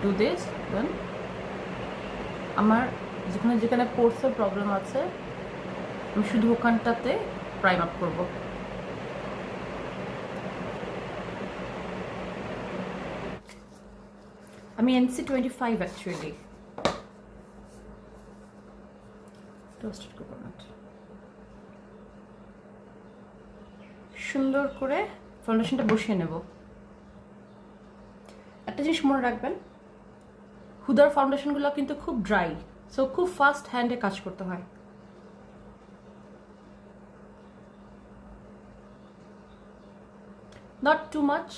Do this, দেন আমার যেখানে যেখানে পোর্সের প্রবলেম আছে আমি শুধু ওখানটাতে প্রাইম আপ করবো। আমি NC25 অ্যাকচুয়ালি টোস্টেড কোকোনাট সুন্দর করে ফাউন্ডেশনটা বসিয়ে নেব। একটা জিনিস মনে রাখবেন, হুদার ফাউন্ডেশনগুলো কিন্তু খুব ড্রাই, সো খুব ফাস্ট হ্যান্ডে কাজ করতে হয়। নট টু মাচ,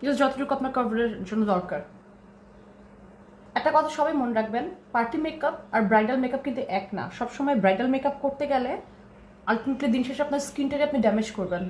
জাস্ট যতটুকু আপনার কভারের জন্য দরকার। একটা কথা সবাই মনে রাখবেন, পার্টি মেকআপ আর ব্রাইডাল মেকআপ কিন্তু এক না। সবসময় ব্রাইডাল মেকআপ করতে গেলে আলটিমেটলি দিন শেষে আপনার স্কিনটাকে আপনি ড্যামেজ করবেন।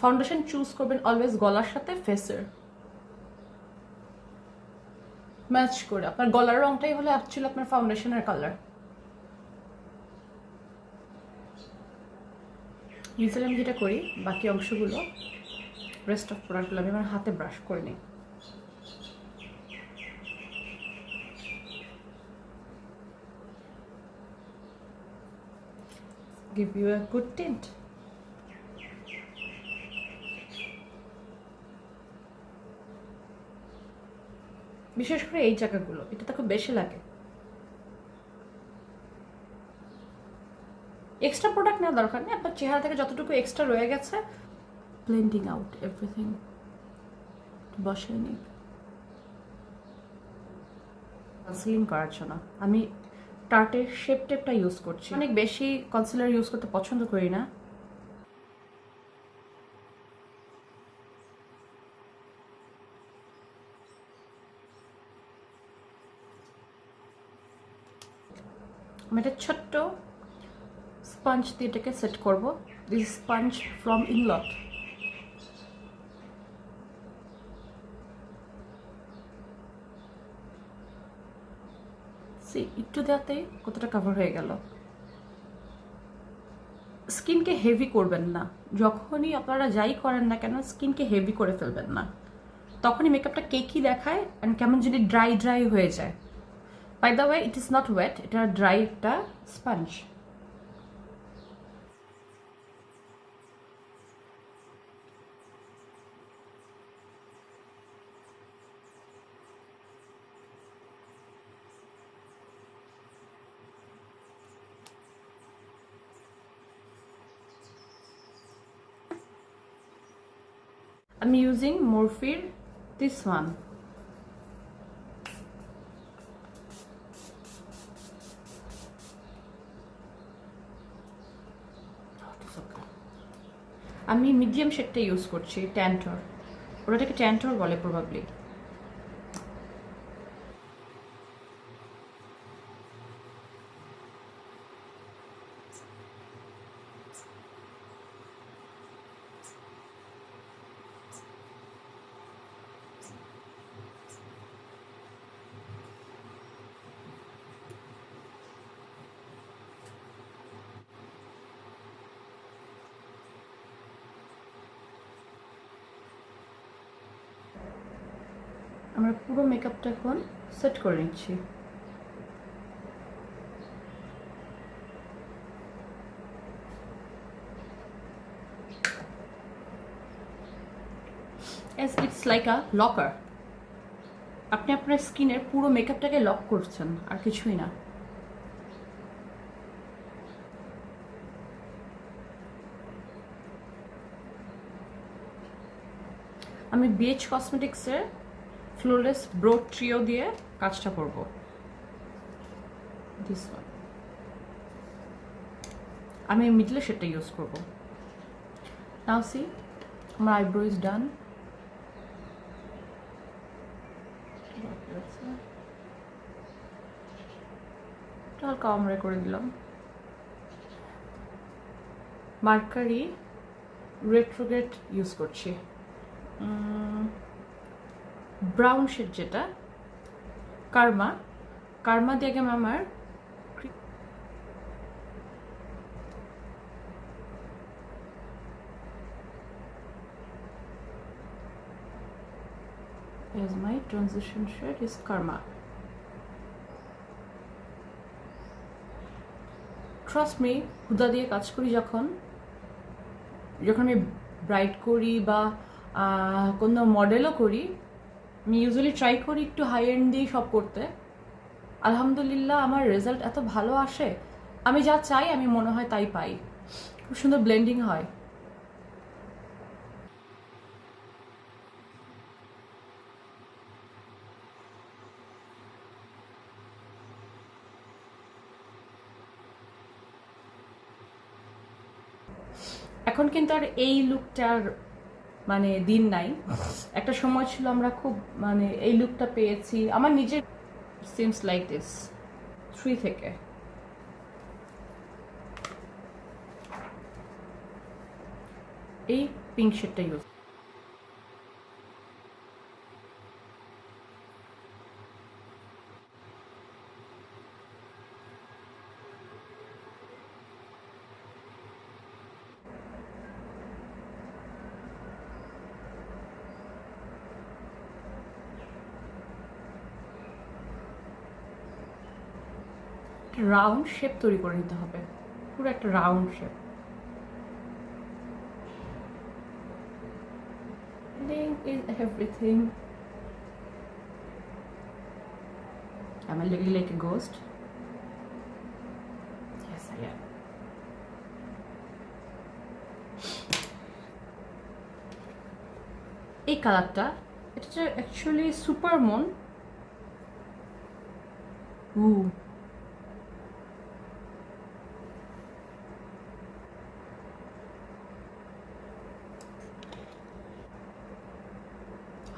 ফাউন্ডেশন চুজ করবেন অলওয়েজ গলার সাথে ফেসের ম্যাচ করে। আপনার গলার রংটাই হলো অ্যাকচুয়ালি আপনার ফাউন্ডেশনের কালার। ইউজুয়ালি আমি যেটা করি, বাকি অংশগুলো রেস্ট অফ প্রোডাক্টগুলো আমি আমার হাতে ব্রাশ করে নিই। Give you a good tint. বিশেষ করে এই জায়গাগুলো, এটা তো খুব বেশি লাগে। এক্সট্রা প্রোডাক্ট নেওয়ার দরকার নেই, আপনার চেহারা থেকে যতটুকু এক্সট্রা রয়ে গেছে ব্লেন্ডিং আউট এভরিথিং বসে নিই। কনসিলিং করার জন্য আমি টার্টের শেপ টেপটা ইউজ করছি। অনেক বেশি কনসিলার ইউজ করতে পছন্দ করি না। আমি একটা ছোট্ট স্পঞ্জ দিয়ে এটাকে সেট করবো। দিস স্পঞ্জ ফ্রম ইনলট। একটু দেওয়াতেই কতটা কভার হয়ে গেল। স্কিনকে হেভি করবেন না, যখনই আপনারা যাই করেন না কেন স্কিনকে হেভি করে ফেলবেন না, তখনই মেকআপটা কেকি দেখায় অ্যান্ড কেমন যদি ড্রাই ড্রাই হয়ে যায়। By the way, it is not wet, এটা ড্রাই একটা sponge. I'm using Morphe, this one. আমি মিডিয়াম শেডটা ইউজ করছি, ট্যান্টর, ওটাকে ট্যান্টর বলে প্রবাবলি। আমরা পুরো মেকআপটা এখন সেট করে নিচ্ছি। as it's like a locker, আপনি আপনার স্কিনের পুরো মেকআপটাকে লক করছেন, আর কিছুই না। আমি BH কসমেটিক্সের ফ্লোলেস ব্রো ট্রিও দিয়ে কাজটা করব। দিস ওয়ান আমি মিডলে সেটা ইউজ করব। নাও সি, আমার আইব্রো ইজ ডান। হালকা আমরে করে দিলাম। মার্কারি রেট্রোগেট ইউজ করছি, ব্রাউন শেড যেটা, কার্মা। কার্মা দিয়ে আগে আমার as my transition shade is Karma. Trust me, হুদা দিয়ে কাজ করি যখন আমি ব্রাইট করি বা কোনো মডেলও করি, আমি ইউজুয়ালি ট্রাই করি একটু হাই এন্ড দিয়ে সব করতে। আলহামদুলিল্লাহ আমার রেজাল্ট এত ভালো আসে, আমি যা চাই আমি মনে হয় তাই পাই, খুব সুন্দর ব্লেন্ডিং হয়। এখন কিন্তু আর এই লুকটার মানে দিন নাই, একটা সময় ছিল আমরা খুব মানে এই লুকটা পেয়েছি। আমার নিজের সিমস লাইক দিস 3 থেকে। এই পিঙ্ক শেডটা ইউজ, রাউন্ড শেপ তৈরি করে নিতে হবে, পুরো একটা round shape. Blending is everything. Am I looking like a ghost? Yes, I am. এই কালারটা, এটা অ্যাকচুয়ালি সুপারমুন।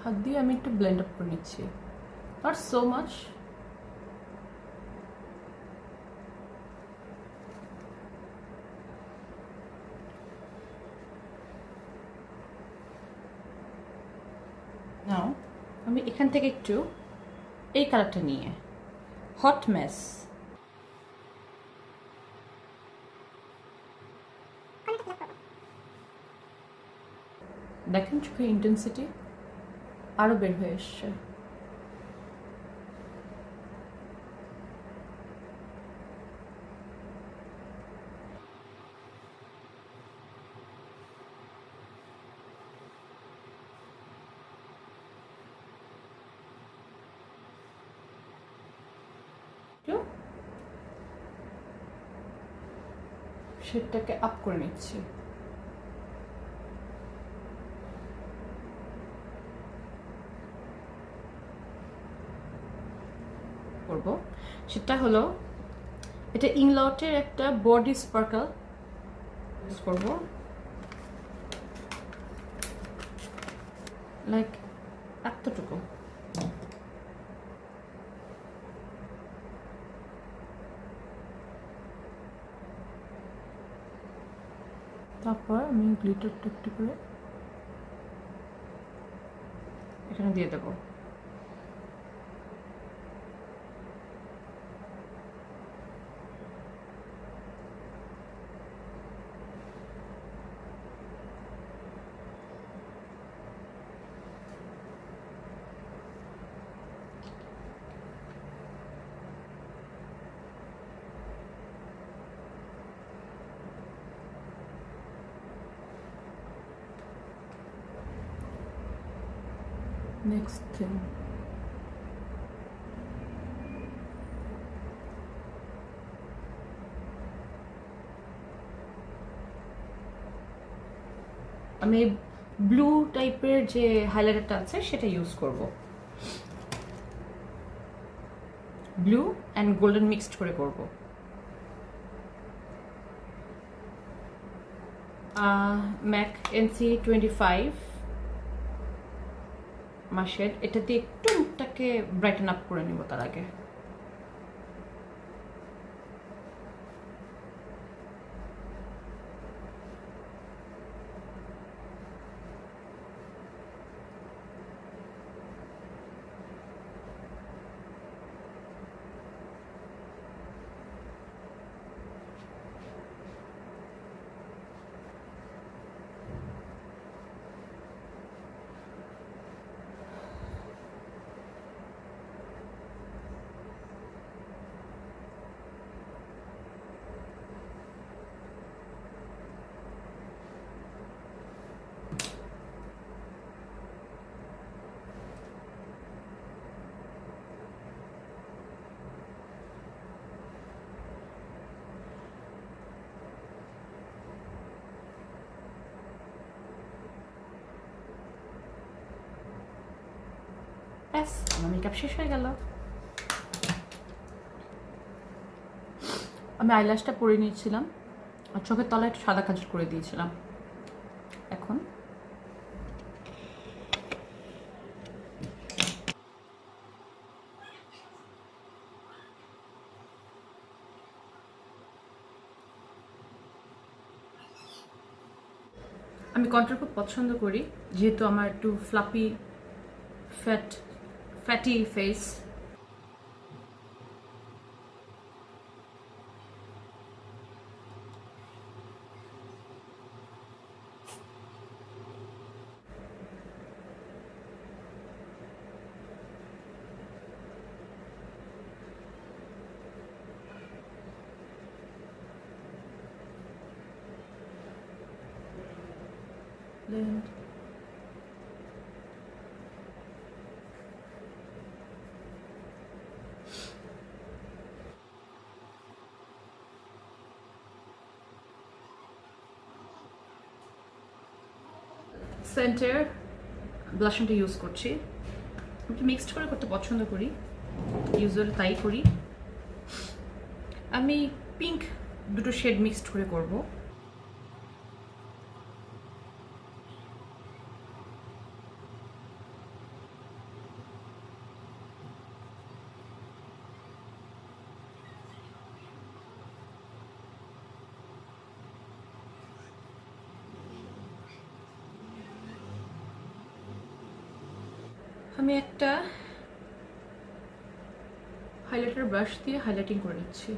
হাত দিয়ে আমি একটু ব্লেন্ড আপ করে নিচ্ছি, নট সো মাচ। নাও আমি এখান থেকে একটু এই কালারটা নিয়ে, হট মেস, দেখেন চোখে ইন্টেন্সিটি আরো বের হয়ে এসছে। শেডটাকে আপ করে নিচ্ছি। করব সেটা হলো, এটা ইংলটের একটা বডি স্পার্কল ইউজ করব, লাইক এতটুকু। তারপর আমি গ্লিটারটা একটু করে এখানে দিয়ে দেবো। Next thing, আমি ব্লু টাইপের যে হাইলাইটারটা আছে সেটা ইউজ করব, ব্লু অ্যান্ড গোল্ডেন মিক্সড করে করব। ম্যাক NC25 মাসের, এটা দিয়ে একটু মুখটাকে ব্রাইটেন আপ করে নিব তার আগে। ব্যাস, আমার মেকআপ শেষ হয়ে গেল। আমি আইল্যাশটা পরে নিয়েছিলাম আর চোখের তলায় একটু সাদা কাজল করে দিয়েছিলাম। এখন আমি কন্ট্যুর খুব পছন্দ করি, যেহেতু আমার একটু fluffy fatty face. Blend. Centre ব্লাশনটা ইউজ করছি, একটু মিক্সড করে করতে পছন্দ করি, ইউজুয়ালি তাই করি। আমি পিঙ্ক দুটো শেড মিক্সড করে করব। আমি একটা হাইলাইটার ব্রাশ দিয়ে হাইলাইটিং করে নিচ্ছি।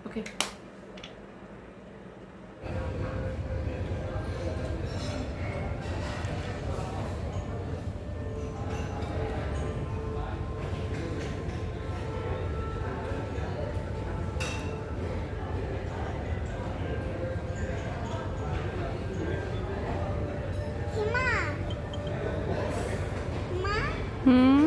ওকে, Hmm.